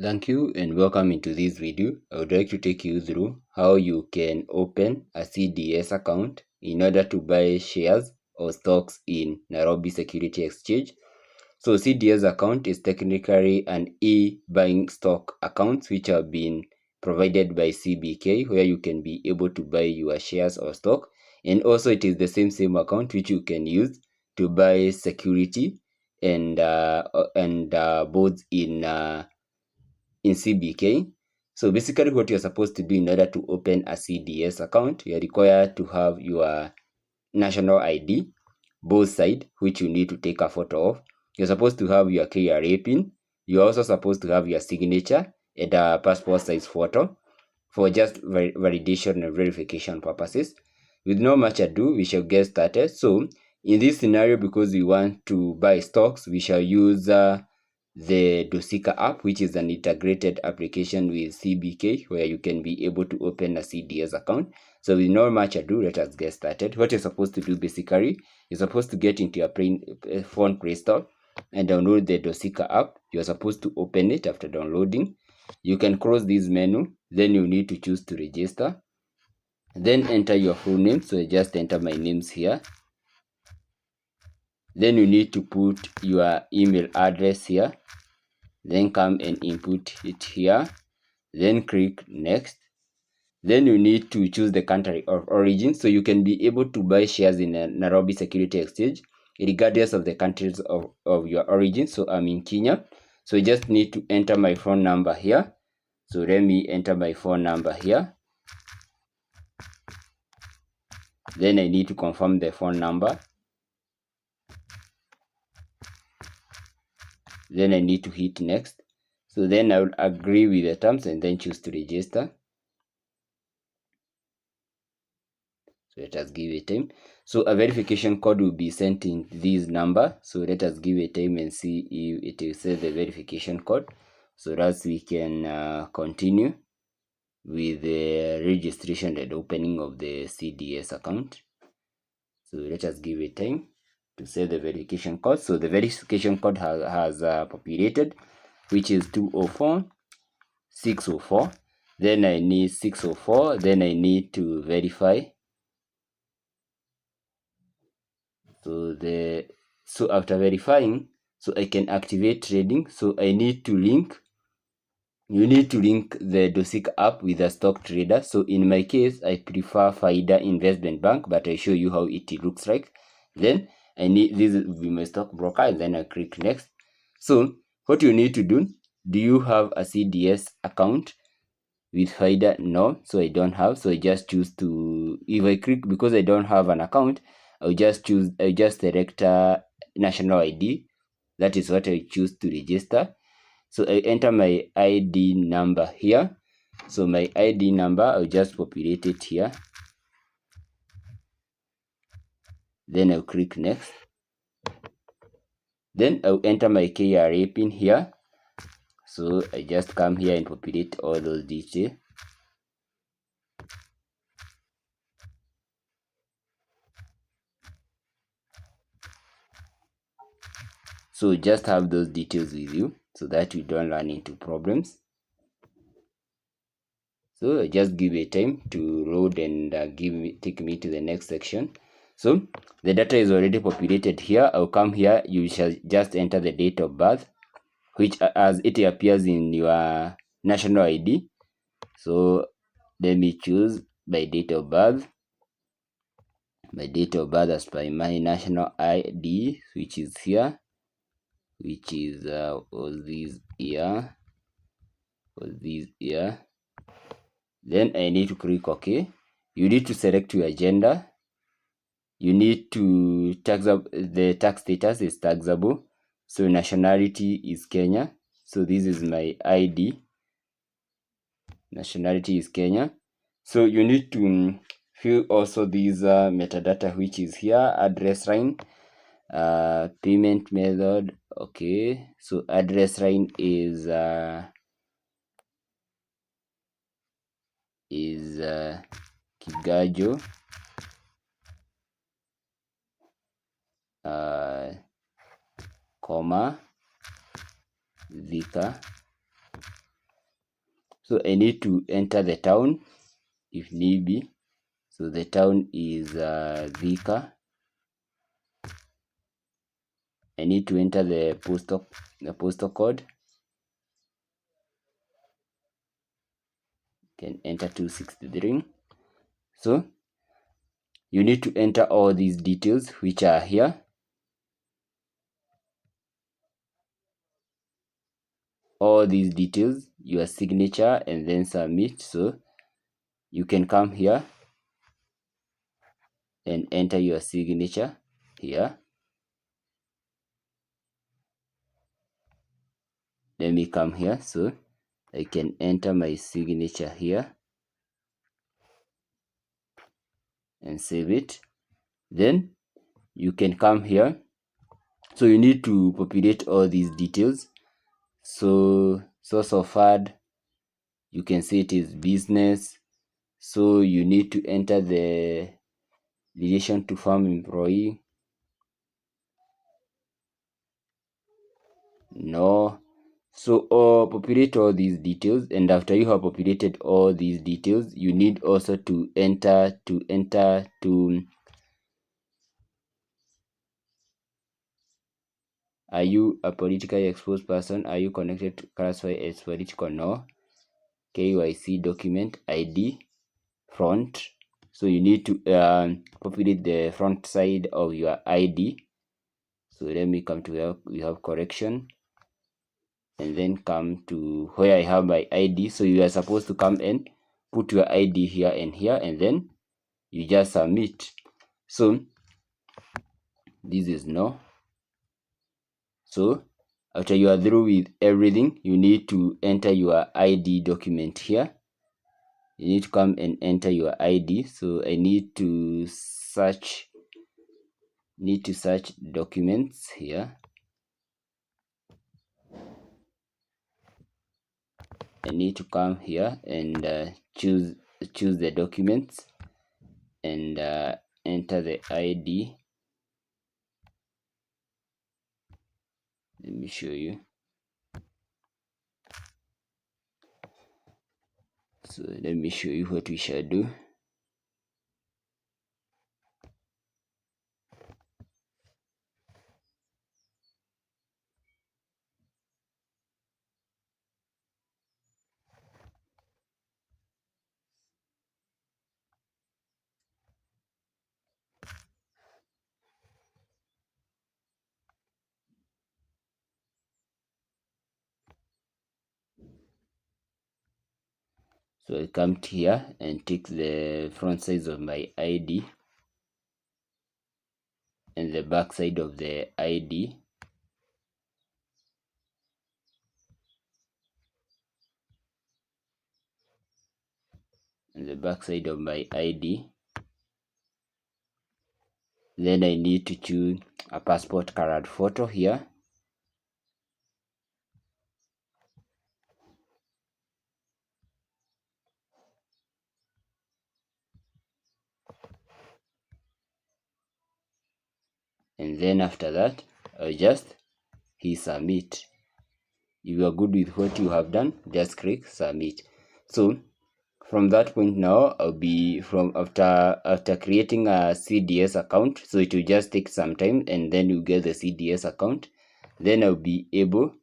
Thank you and welcome into this video. I would like to take you through how you can open a CDS account in order to buy shares or stocks in Nairobi Security Exchange. So CDS account is technically an e-buying stock account which have been provided by CBK, where you can be able to buy your shares or stock, and also it is the same account which you can use to buy security and both in CBK. So basically what you're supposed to do in order to open a CDS account, you're required to have your national ID, both sides, which you need to take a photo of. You're supposed to have your KRA pin. You're also supposed to have your signature and a passport size photo for just validation and verification purposes. With no much ado, we shall get started. So in this scenario, because we want to buy stocks, we shall use the Dosikaa app, which is an integrated application with CBK, where you can be able to open a CDS account. So with no much ado, let us get started. What you're supposed to do basically, you're supposed to get into your phone Play Store and download the Dosikaa app. You're supposed to open it after downloading. You can close this menu, then you need to choose to register. Then enter your full name, so I just enter my names here. Then you need to put your email address here. Then come and input it here, then click next. Then you need to choose the country of origin, so you can be able to buy shares in a Nairobi Security Exchange regardless of the countries of your origin. So I'm in Kenya, so I just need to enter my phone number here. So let me enter my phone number here. Then I need to confirm the phone number. Then I need to hit next. So then I will agree with the terms and then choose to register. So let us give a time. So a verification code will be sent in this number. So let us give a time and see if it will say the verification code, so that we can continue with the registration and opening of the CDS account. So let us give a time to say the verification code. So the verification code has populated, which is 204 604. Then I need 604. Then I need to verify. So after verifying, so I can activate trading. So I need to link. You need to link the Dosikaa app with a stock trader. So in my case, I prefer Faida Investment Bank, but I show you how it looks like. Then I need this will be my stockbroker, and then I click next. So what you need to do you have a CDS account with Faida? No, so I don't have. So I just choose to, if I click, because I don't have an account, I just select national ID. That is what I choose to register. So I enter my ID number here. So my ID number, I'll just populate it here. Then I'll click next. Then I'll enter my KRA pin here. So I just come here and populate all those details. So just have those details with you so that you don't run into problems. So I just give a time to load and take me to the next section. So the data is already populated here. I'll come here. You shall just enter the date of birth, which as it appears in your national ID. So let me choose by date of birth. My date of birth as by my national ID, which is here, which is was this year. Then I need to click OK. You need to select your gender. You need to the tax status is taxable. So nationality is Kenya. So this is my ID. Nationality is Kenya. So you need to fill also these metadata, which is here: address line, payment method. Okay, so address line is Kigajo, comma, Thika, So I need to enter the town if need be. So the town is Dosikaa. I need to enter the postal code. Can enter 263. So you need to enter all these details which are here. All these details, your signature, and then submit. So you can come here and enter your signature here. Let me come here, so I can enter my signature here and save it. Then you can come here. So you need to populate all these details. So source of fund, you can say it is business. So you need to enter the relation to farm employee. No. So populate all these details, and after you have populated all these details, you need also to enter are you a politically exposed person? Are you connected to classify as political? No. KYC document ID front. So you need to populate the front side of your ID. So let me come to where we have correction, and then come to where I have my ID. So you are supposed to come and put your ID here and here, and then you just submit. So this is no. So after you are through with everything, you need to enter your ID document here. You need to come and enter your ID. So I need to search documents here. I need to come here and choose the documents and enter the ID. Let me show you. So let me show you what we shall do. So I come to here and take the front size of my ID and the back side of the ID. And the back side of my ID. Then I need to choose a passport colored photo here. And then after that, I'll just hit submit. If you are good with what you have done, just click submit. So from that point now, I'll be after creating a CDS account. So it will just take some time, and then you get the CDS account. Then I'll be able.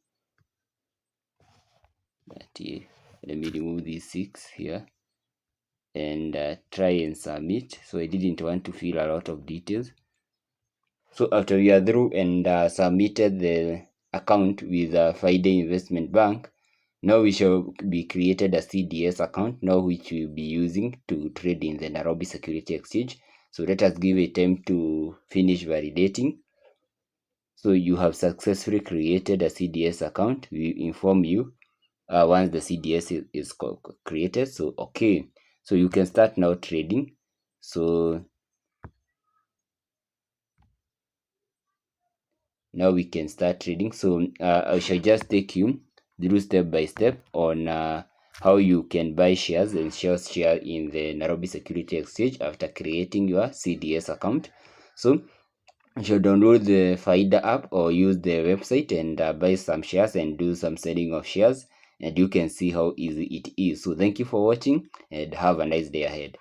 Let me remove these 6 here and try and submit. So I didn't want to fill a lot of details. So after we are through and submitted the account with Faida Investment Bank, now we shall be created a CDS account now, which we'll be using to trade in the Nairobi Security Exchange. So let us give it time to finish validating. So you have successfully created a CDS account. We inform you once the CDS is created. So okay, so you can start now trading. So now we can start trading. So I shall just take you through step by step on how you can buy shares and share in the Nairobi Security Exchange after creating your CDS account. So you should download the Faida app or use the website and buy some shares and do some selling of shares. and you can see how easy it is. So thank you for watching and have a nice day ahead.